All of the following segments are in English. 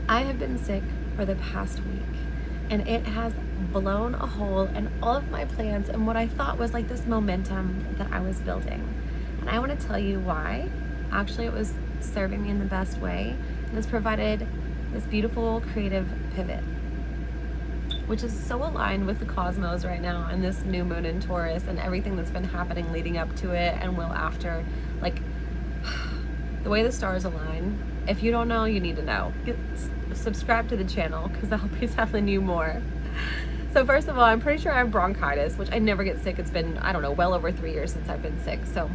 I have been sick for the past week, and it has blown a hole in all of my plans and what I thought was like this momentum that I was building. And I want to tell you why. Actually, it was serving me in the best way, and it's provided this beautiful creative pivot, which is so aligned with the cosmos right now and this new moon in Taurus and everything that's been happening leading up to it and will after. Like, the way the stars align, if you don't know, you need to know. Subscribe to the channel because I'll be telling you more. So first of all, I'm pretty sure I have bronchitis, which I never get sick. It's been, I don't know, well over 3 years since I've been sick. So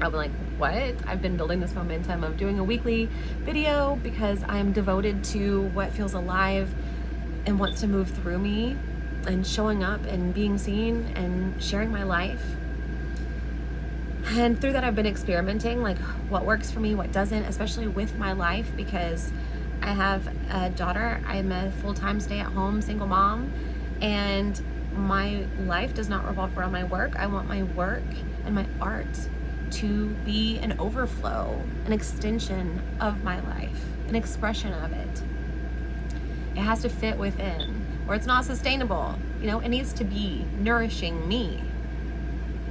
I'm like, what? I've been building this momentum of doing a weekly video because I am devoted to what feels alive and wants to move through me and showing up and being seen and sharing my life. And through that, I've been experimenting, like what works for me, what doesn't, especially with my life, because I have a daughter. I'm a full-time stay-at-home single mom, and my life does not revolve around my work. I want my work and my art to be an overflow, an extension of my life, an expression of it. It has to fit within, or it's not sustainable. You know, it needs to be nourishing me,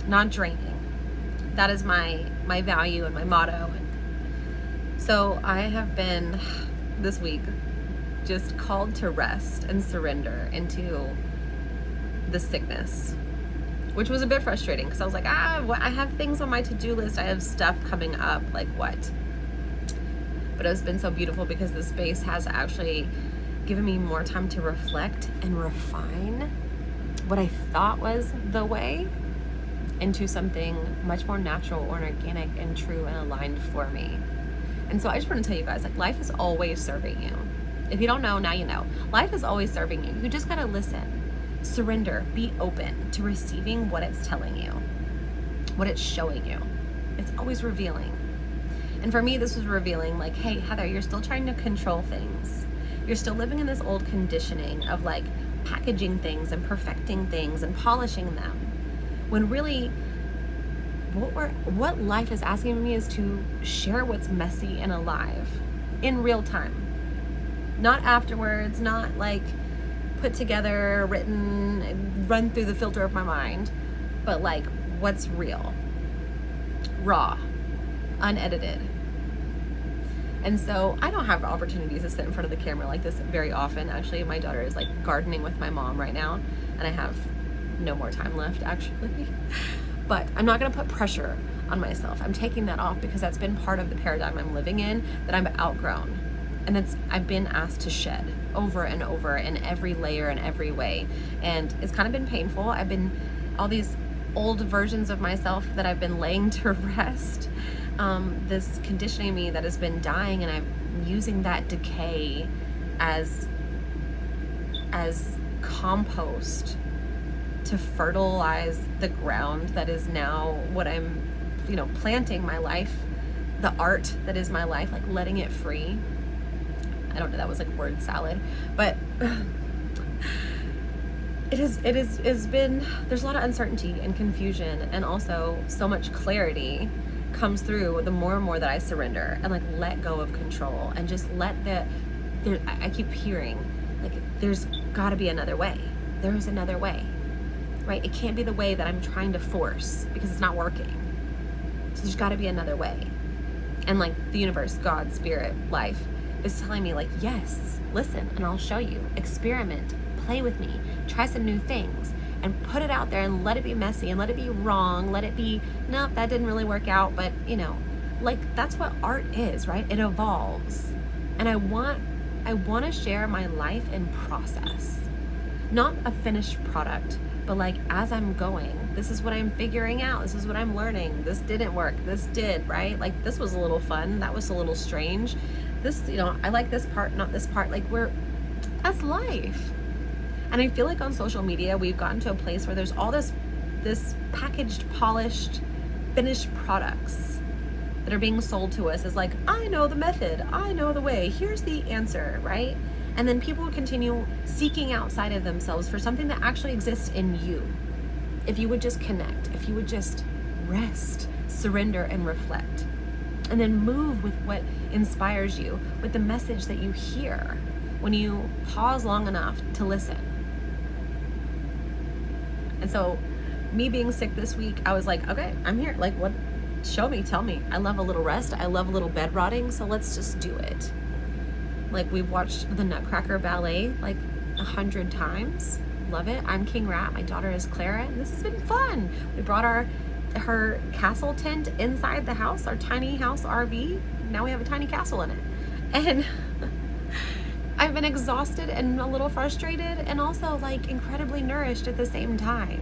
not draining. That is my value and my motto. And so I have been this week just called to rest and surrender into the sickness, which was a bit frustrating because I was like, I have things on my to-do list. I have stuff coming up, like what? But it's been so beautiful because the space has actually given me more time to reflect and refine what I thought was the way into something much more natural or organic and true and aligned for me. And so I just want to tell you guys, like, life is always serving you. If you don't know, now you know. Life is always serving you. You just gotta listen, surrender, be open to receiving what it's telling you, what it's showing you. It's always revealing. And for me, this was revealing, like, hey, Heather, you're still trying to control things. You're still living in this old conditioning of like packaging things and perfecting things and polishing them. When really, what life is asking me is to share what's messy and alive in real time. Not afterwards, not like put together, written, run through the filter of my mind, but like what's real, raw, unedited. And so I don't have opportunities to sit in front of the camera like this very often. Actually, my daughter is like gardening with my mom right now, and I have no more time left actually. But I'm not gonna put pressure on myself. I'm taking that off because that's been part of the paradigm I'm living in that I've outgrown. And I've been asked to shed over and over in every layer and every way. And it's kind of been painful. I've been, all these old versions of myself that I've been laying to rest, this conditioning me that has been dying, and I'm using that decay as compost to fertilize the ground that is now what I'm, planting my life, the art that is my life, like letting it free. I don't know, that was like word salad, but it has been, there's a lot of uncertainty and confusion, and also so much clarity comes through the more and more that I surrender and like let go of control and just let I keep hearing like there's gotta be another way. There's another way, right? It can't be the way that I'm trying to force because it's not working. So there's gotta be another way. And like the universe, God, spirit, life is telling me like, yes, listen, and I'll show you. Experiment, play with me, try some new things, and put it out there and let it be messy and let it be wrong. Let it be, no, that didn't really work out, but like that's what art is, right? It evolves. And I want to share my life in process, not a finished product, but like as I'm going, this is what I'm figuring out. This is what I'm learning. This didn't work. This did, right? Like this was a little fun. That was a little strange. This, I like this part, not this part. Like that's life. And I feel like on social media, we've gotten to a place where there's all this packaged, polished, finished products that are being sold to us as like, I know the method, I know the way, here's the answer, right? And then people would continue seeking outside of themselves for something that actually exists in you. If you would just connect, if you would just rest, surrender, and reflect. and then move with what inspires you, with the message that you hear when you pause long enough to listen. And so me being sick this week, I was like, okay, I'm here. Like, what? Show me, tell me. I love a little rest. I love a little bed rotting. So let's just do it. Like, we've watched the Nutcracker Ballet like 100 times. Love it. I'm King Rat. My daughter is Clara. And this has been fun. We brought her castle tent inside the house, our tiny house RV. Now we have a tiny castle in it. And I've been exhausted and a little frustrated and also like incredibly nourished at the same time.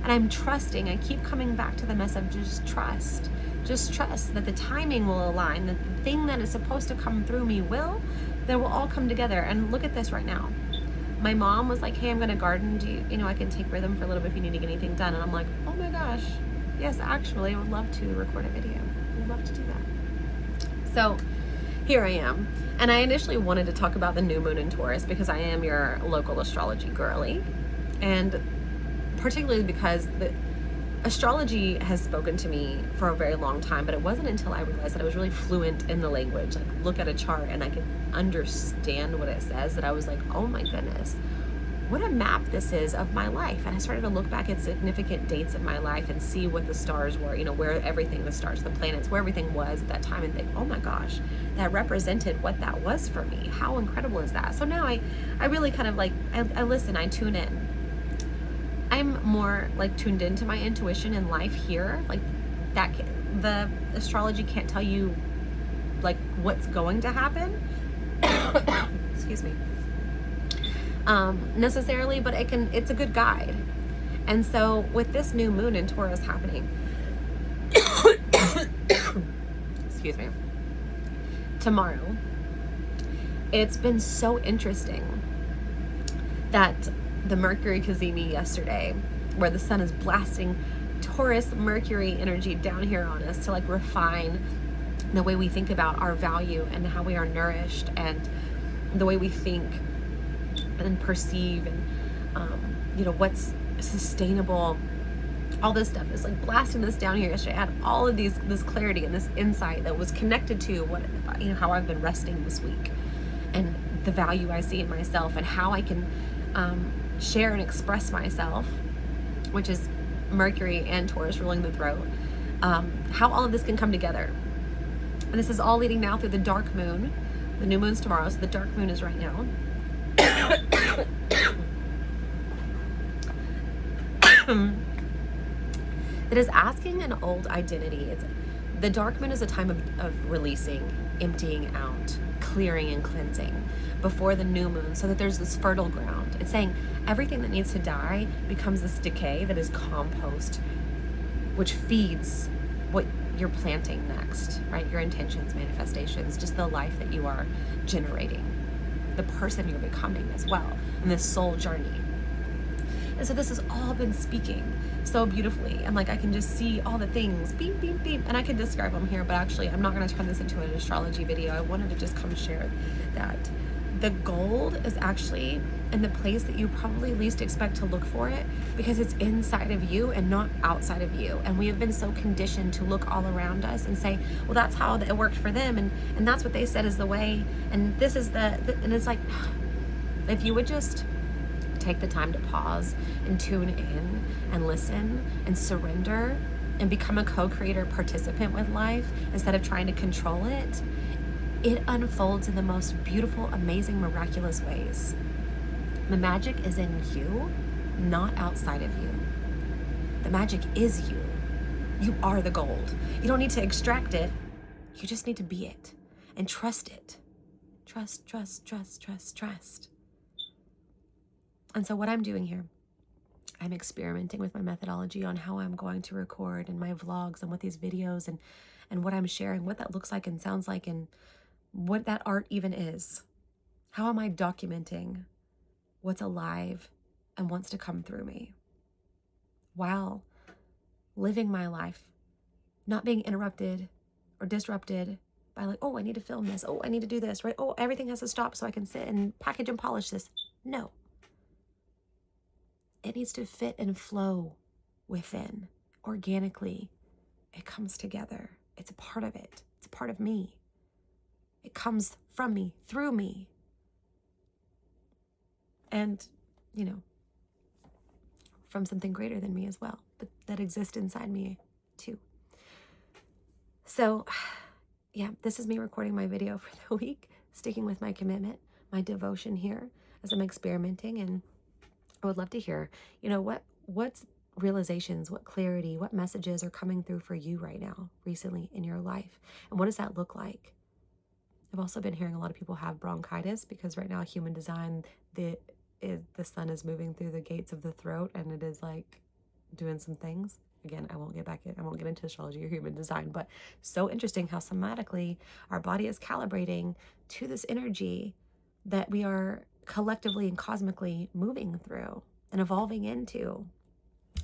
And I'm trusting. I keep coming back to the message of just trust. Just trust that the timing will align, that the thing that is supposed to come through me will, that will all come together. And look at this right now. My mom was like, hey, I'm going to garden. Do you know, I can take rhythm for a little bit if you need to get anything done. And I'm like, oh my gosh. Yes, actually, I would love to record a video. I would love to do that. So here I am. And I initially wanted to talk about the new moon in Taurus because I am your local astrology girly. And particularly because the astrology has spoken to me for a very long time, but it wasn't until I realized that I was really fluent in the language. Like, look at a chart and I could understand what it says, that I was like, oh my goodness, what a map this is of my life. And I started to look back at significant dates in my life and see what the stars were, you know, where everything, the stars, the planets, where everything was at that time, and think, oh my gosh, that represented what that was for me. How incredible is that? So now I really kind of like, I listen, I tune in. I'm more like tuned into my intuition in life here. Like that, the astrology can't tell you like what's going to happen. Excuse me. Necessarily, but it's a good guide. And so with this new moon in Taurus happening, excuse me, tomorrow, it's been so interesting that the Mercury cazimi yesterday, where the sun is blasting Taurus Mercury energy down here on us to like refine the way we think about our value and how we are nourished and the way we think and perceive and you know, what's sustainable. All this stuff is like blasting this down here yesterday. I had all of this clarity and this insight that was connected to what, you know, how I've been resting this week and the value I see in myself and how I can share and express myself, which is Mercury and Taurus ruling the throat, how all of this can come together. And this is all leading now through the dark moon. The new moon's tomorrow, so the dark moon is right now. It is asking an old identity. The dark moon is a time of releasing, emptying out, clearing and cleansing before the new moon, so that there's this fertile ground. It's saying everything that needs to die becomes this decay that is compost, which feeds what you're planting next, right? Your intentions, manifestations, just the life that you are generating, the person you're becoming as well, and this soul journey. And so this has all been speaking so beautifully, and like I can just see all the things, beep, beep, beep, and I could describe them here, but actually I'm not going to turn this into an astrology video. I wanted to just come share that the gold is actually in the place that you probably least expect to look for it, because it's inside of you and not outside of you. And we have been so conditioned to look all around us and say, well, that's how it worked for them, and that's what they said is the way, and this is and it's like, if you would just take the time to pause and tune in and listen and surrender and become a co-creator participant with life instead of trying to control it, it unfolds in the most beautiful, amazing, miraculous ways. The magic is in you, not outside of you. The magic is you. You are the gold. You don't need to extract it. You just need to be it and trust it. Trust, trust, trust, trust, trust. And so what I'm doing here, I'm experimenting with my methodology on how I'm going to record and my vlogs and what these videos and what I'm sharing, what that looks like and sounds like, and what that art even is. How am I documenting what's alive and wants to come through me while living my life, not being interrupted or disrupted by like, oh, I need to film this. Oh, I need to do this, right? Oh, everything has to stop so I can sit and package and polish this. No. It needs to fit and flow within organically. It comes together. It's a part of it. It's a part of me. It comes from me, through me. And, you know, from something greater than me as well, but that exists inside me too. So, yeah, this is me recording my video for the week, sticking with my commitment, my devotion here as I'm experimenting. And I would love to hear, you know, what's realizations, what clarity, what messages are coming through for you right now, recently in your life, and what does that look like? I've also been hearing a lot of people have bronchitis because right now, human design, the sun is moving through the gates of the throat, and it is like doing some things. Again, I won't get into astrology or human design, but so interesting how somatically our body is calibrating to this energy that we are collectively and cosmically moving through and evolving into.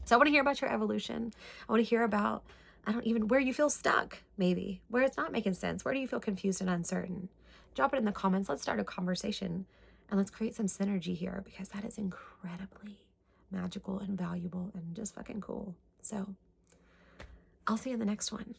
So I want to hear about your evolution. I want to hear about, where you feel stuck, maybe, where it's not making sense. Where do you feel confused and uncertain? Drop it in the comments. Let's start a conversation and let's create some synergy here, because that is incredibly magical and valuable and just fucking cool. So I'll see you in the next one.